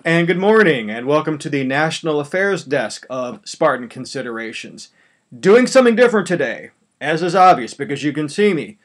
And good morning, and welcome to the National Affairs Desk of Spartan Considerations. Doing something different today, as is obvious because you can see me.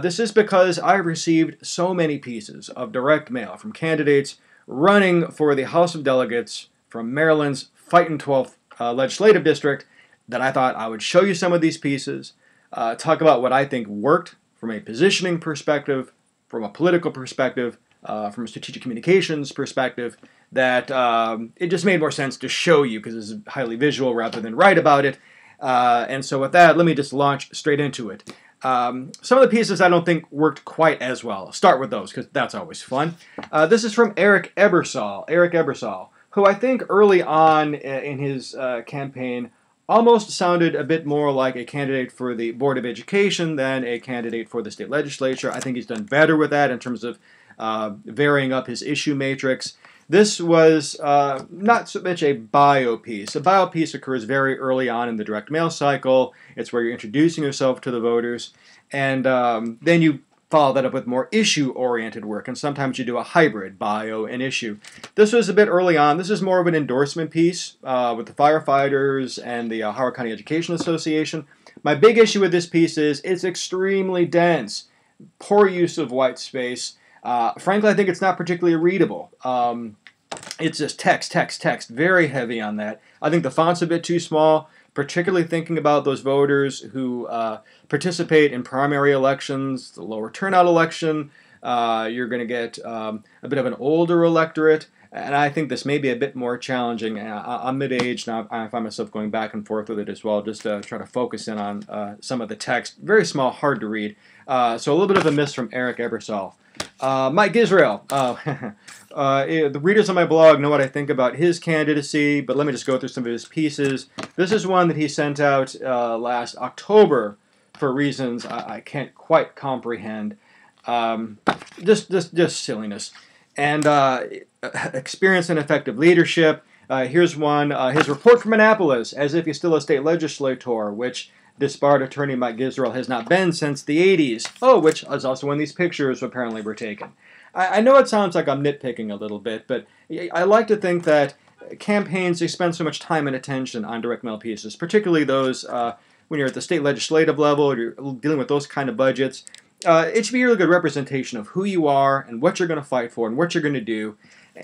This is because I received so many pieces of direct mail from candidates running for the House of Delegates from Maryland's Fightin' 12th Legislative District that I thought I would show you some of these pieces, talk about what I think worked from a positioning perspective, from a political perspective, from a strategic communications perspective, that it just made more sense to show you because it's highly visual rather than write about it. And so with that, let me just launch straight into it. Some of the pieces I don't think worked quite as well. I'll start with those because that's always fun. This is from Eric Ebersol, who I think early on in his campaign almost sounded a bit more like a candidate for the Board of Education than a candidate for the state legislature. I think he's done better with that in terms of varying up his issue matrix. This was not so much a bio piece. A bio piece occurs very early on in the direct mail cycle. It's where you're introducing yourself to the voters, and then you follow that up with more issue-oriented work, and sometimes you do a hybrid, bio and issue. This was a bit early on. This is more of an endorsement piece with the firefighters and the Howard County Education Association. My big issue with this piece is it's extremely dense, poor use of white space. Frankly, I think it's not particularly readable. It's just text, very heavy on that. I think the font's a bit too small, particularly thinking about those voters who participate in primary elections, the lower turnout election. You're going to get a bit of an older electorate, and I think this may be a bit more challenging. I'm mid-age, now I find myself going back and forth with it as well, just to try to focus in on some of the text. Very small, hard to read. So a little bit of a miss from Eric Ebersol. Mike Israel. The readers on my blog know what I think about his candidacy, but let me just go through some of his pieces. This is one that he sent out last October for reasons I can't quite comprehend. Just silliness. And experience and effective leadership. Here's one. His report from Annapolis, as if he's still a state legislator, which disbarred attorney Mike Israel has not been since the 80s. Oh, which is also when these pictures apparently were taken. I know it sounds like I'm nitpicking a little bit, but I like to think that campaigns, they spend so much time and attention on direct mail pieces, particularly those when you're at the state legislative level, or you're dealing with those kind of budgets. It should be a really good representation of who you are and what you're going to fight for and what you're going to do.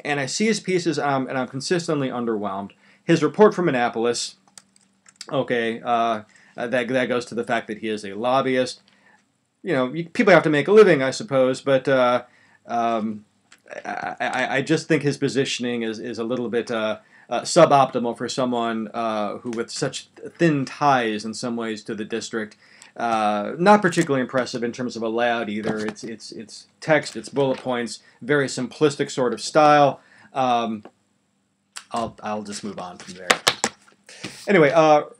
And I see his pieces, and I'm consistently underwhelmed. His report from Annapolis, okay, that goes to the fact that he is a lobbyist. You know, people have to make a living, I suppose, but I just think his positioning is a little bit suboptimal for someone who with such thin ties in some ways to the district. Not particularly impressive in terms of a layout either. It's text, it's bullet points, very simplistic sort of style. I'll just move on from there. Anyway,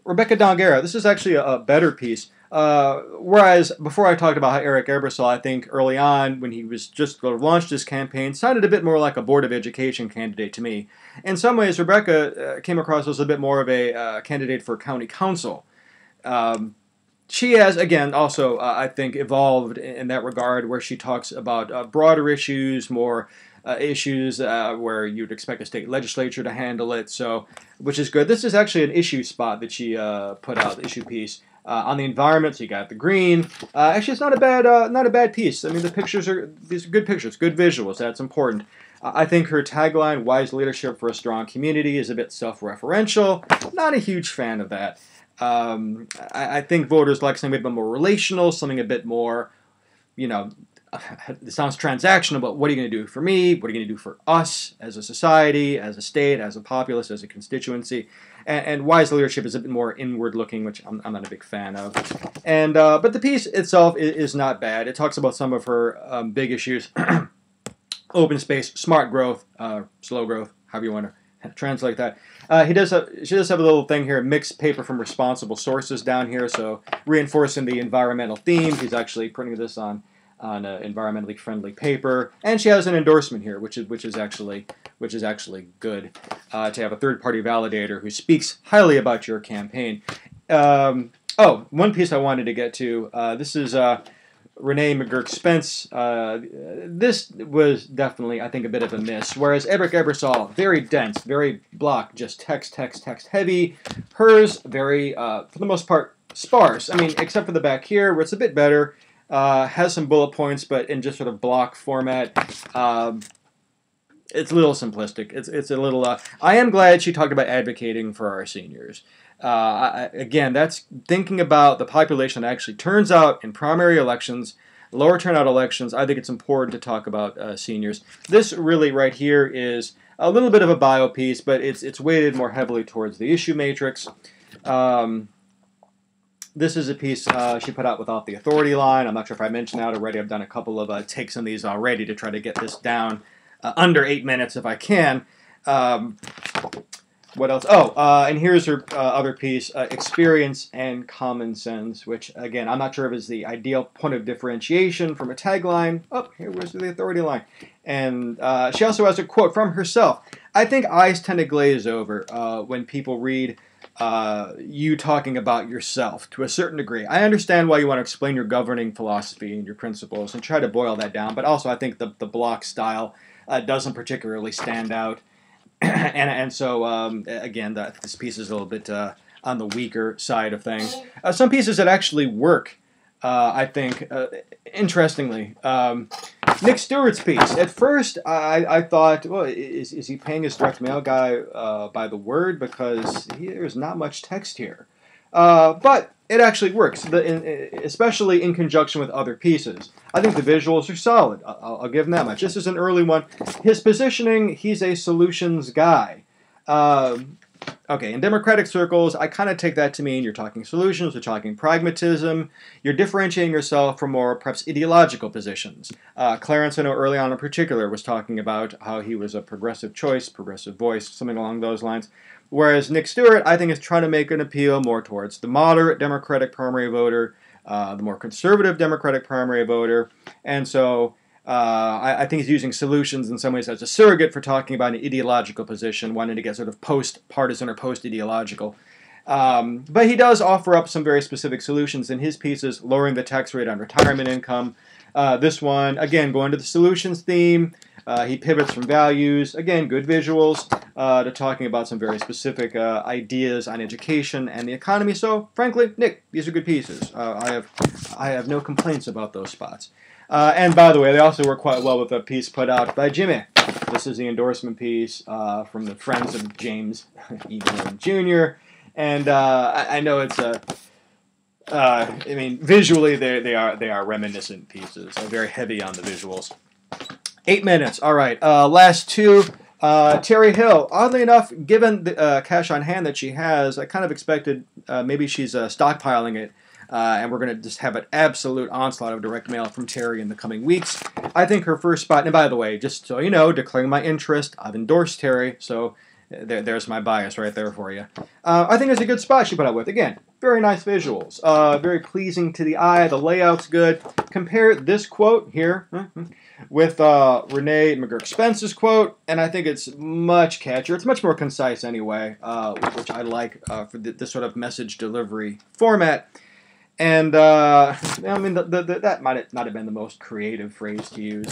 Rebecca Donguera, this is actually a better piece. Whereas before I talked about how Eric Ebersol, I think early on when he was just launched his campaign, sounded a bit more like a Board of Education candidate to me. In some ways, Rebecca came across as a bit more of a candidate for county council. She has, again, also, I think, evolved in that regard where she talks about broader issues, more issues where you'd expect a state legislature to handle it, so which is good. This is actually an issue spot that she put out, the issue piece. On the environment, so you got the green. Actually, it's not a bad piece. I mean, these are good pictures, good visuals. That's important. I think her tagline, "Wise Leadership for a Strong Community," is a bit self-referential. Not a huge fan of that. I think voters like something a bit more relational, something a bit more, it sounds transactional, but what are you going to do for me? What are you going to do for us as a society, as a state, as a populace, as a constituency? And wise leadership is a bit more inward-looking, which I'm not a big fan of. And but the piece itself is not bad. It talks about some of her big issues: open space, smart growth, slow growth, however you want to translate that. She does have a little thing here: mixed paper from responsible sources down here, so reinforcing the environmental theme. She's actually printing this on environmentally friendly paper, and she has an endorsement here, which is actually good to have a third-party validator who speaks highly about your campaign. One piece I wanted to get to. This is Renee McGurk-Spence, this was definitely, I think, a bit of a miss. Whereas Edric Ebersol, very dense, very block, just text, text, text heavy. Hers, very, for the most part, sparse. I mean, except for the back here, where it's a bit better. Has some bullet points, but in just sort of block format. It's a little simplistic. It's a little... I am glad she talked about advocating for our seniors. Again, that's thinking about the population that actually turns out in primary elections, lower turnout elections. I think it's important to talk about seniors. This really right here is a little bit of a bio piece, but it's weighted more heavily towards the issue matrix. This is a piece she put out without the authority line. I'm not sure if I mentioned that already. I've done a couple of takes on these already to try to get this down under 8 minutes if I can. What else? Oh, and here's her other piece, Experience and Common Sense, which, again, I'm not sure if it's the ideal point of differentiation from a tagline. Oh, here was the authority line. And she also has a quote from herself. I think eyes tend to glaze over when people read you talking about yourself to a certain degree. I understand why you want to explain your governing philosophy and your principles and try to boil that down, but also I think the block style doesn't particularly stand out. and so, again, this piece is a little bit on the weaker side of things. Some pieces that actually work, I think, interestingly. Nick Stewart's piece. At first, I thought, well, is he paying his direct mail guy by the word? Because there's not much text here. But it actually works, especially in conjunction with other pieces. I think the visuals are solid. I'll give him that much. This is an early one. His positioning, he's a solutions guy. Okay, in Democratic circles, I kind of take that to mean you're talking solutions, you're talking pragmatism, you're differentiating yourself from more perhaps ideological positions. Clarence, I know early on in particular, was talking about how he was a progressive choice, progressive voice, something along those lines. Whereas Nick Stewart, I think, is trying to make an appeal more towards the moderate Democratic primary voter, the more conservative Democratic primary voter. And so I think he's using solutions in some ways as a surrogate for talking about an ideological position, wanting to get sort of post-partisan or post-ideological. But he does offer up some very specific solutions in his pieces, lowering the tax rate on retirement income. This one, again, going to the solutions theme. He pivots from values, again, good visuals, to talking about some very specific ideas on education and the economy. So, frankly, Nick, these are good pieces. I have no complaints about those spots. And by the way, they also work quite well with a piece put out by Jimmy. This is the endorsement piece from the Friends of James E. Dillon Jr. And I know it's I mean, visually they are reminiscent pieces. They're very heavy on the visuals. 8 minutes. All right. Last two. Terry Hill. Oddly enough, given the cash on hand that she has, I kind of expected maybe she's stockpiling it, and we're going to just have an absolute onslaught of direct mail from Terry in the coming weeks. I think her first spot, and by the way, just so you know, declaring my interest, I've endorsed Terry, so there's my bias right there for you. I think it's a good spot she put up with. Again, very nice visuals, very pleasing to the eye, the layout's good. Compare this quote here with Renee McGurk-Spence's quote, and I think it's much catchier. It's much more concise anyway, which I like for this sort of message delivery format. And, I mean, that might not have been the most creative phrase to use.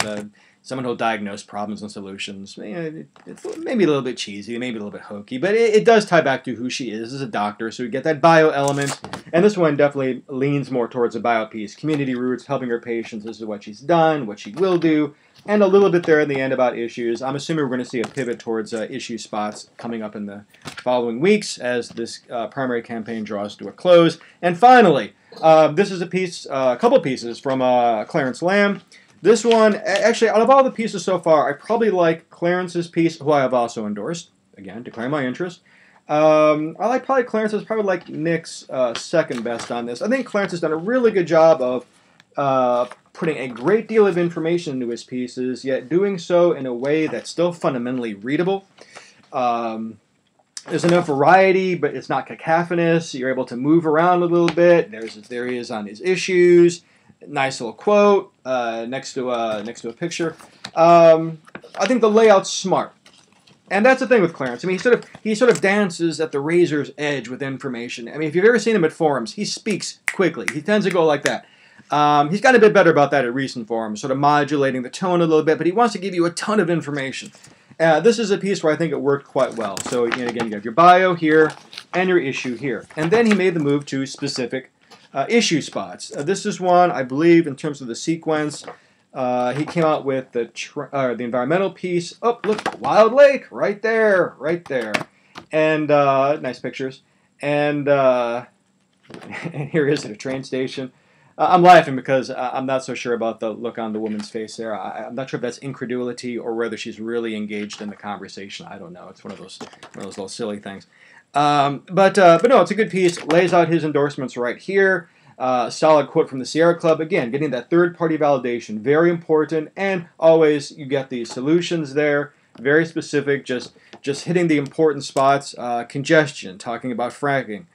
Someone who'll diagnose problems and solutions. It's maybe a little bit cheesy, maybe a little bit hokey, but it does tie back to who she is as a doctor, so we get that bio element. And this one definitely leans more towards a bio piece. Community roots, helping her patients. This is what she's done, what she will do, and a little bit there in the end about issues. I'm assuming we're going to see a pivot towards issue spots coming up in the following weeks as this primary campaign draws to a close. And finally, this is a couple pieces from Clarence Lamb. This one, actually, out of all the pieces so far, I probably like Clarence's piece, who I have also endorsed. Again, declaring my interest. I like probably Clarence's, probably like Nick's second best on this. I think Clarence has done a really good job of putting a great deal of information into his pieces, yet doing so in a way that's still fundamentally readable. There's enough variety, but it's not cacophonous. You're able to move around a little bit. There he is on his issues. Nice little quote next to a picture. I think the layout's smart, and that's the thing with Clarence. I mean, he sort of dances at the razor's edge with information. I mean, if you've ever seen him at forums, he speaks quickly. He tends to go like that. He's gotten a bit better about that at recent forums, sort of modulating the tone a little bit, but he wants to give you a ton of information. This is a piece where I think it worked quite well. So again, you have your bio here and your issue here. And then he made the move to specific issue spots. This is one, I believe, in terms of the sequence. He came out with the environmental piece. Oh, look, Wild Lake, right there, right there. And nice pictures. And here is at a train station. I'm laughing because I'm not so sure about the look on the woman's face there. I'm not sure if that's incredulity or whether she's really engaged in the conversation. I don't know. It's one of those little silly things. But no, it's a good piece. Lays out his endorsements right here. Solid quote from the Sierra Club. Again, getting that third-party validation, very important. And always you get the solutions there, very specific. Just hitting the important spots. Congestion, talking about fracking,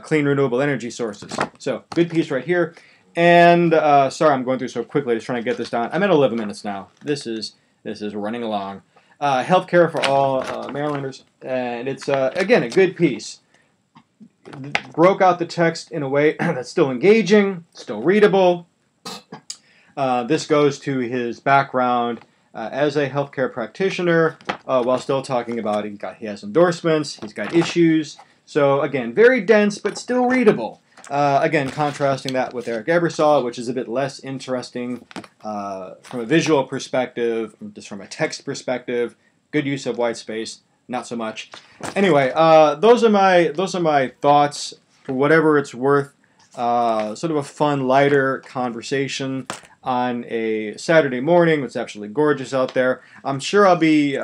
clean renewable energy sources. So good piece right here. And sorry, I'm going through so quickly, just trying to get this down. I'm at 11 minutes now. This is running along. Healthcare for all Marylanders, and it's again a good piece. Broke out the text in a way that's still engaging, still readable. This goes to his background as a healthcare practitioner, while still talking about he has endorsements, he's got issues. So again, very dense but still readable. Again, contrasting that with Eric Ebersol, which is a bit less interesting from a visual perspective, just from a text perspective. Good use of white space, not so much. Anyway, those are my thoughts. For whatever it's worth, sort of a fun, lighter conversation on a Saturday morning. It's absolutely gorgeous out there. I'm sure I'll be.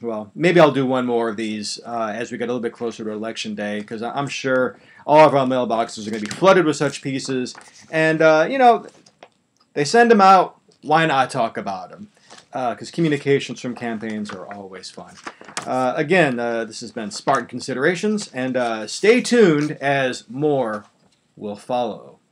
Well, maybe I'll do one more of these as we get a little bit closer to Election Day, because I'm sure all of our mailboxes are going to be flooded with such pieces. And, they send them out. Why not talk about them? Because communications from campaigns are always fun. Again, this has been Spartan Considerations, and stay tuned as more will follow.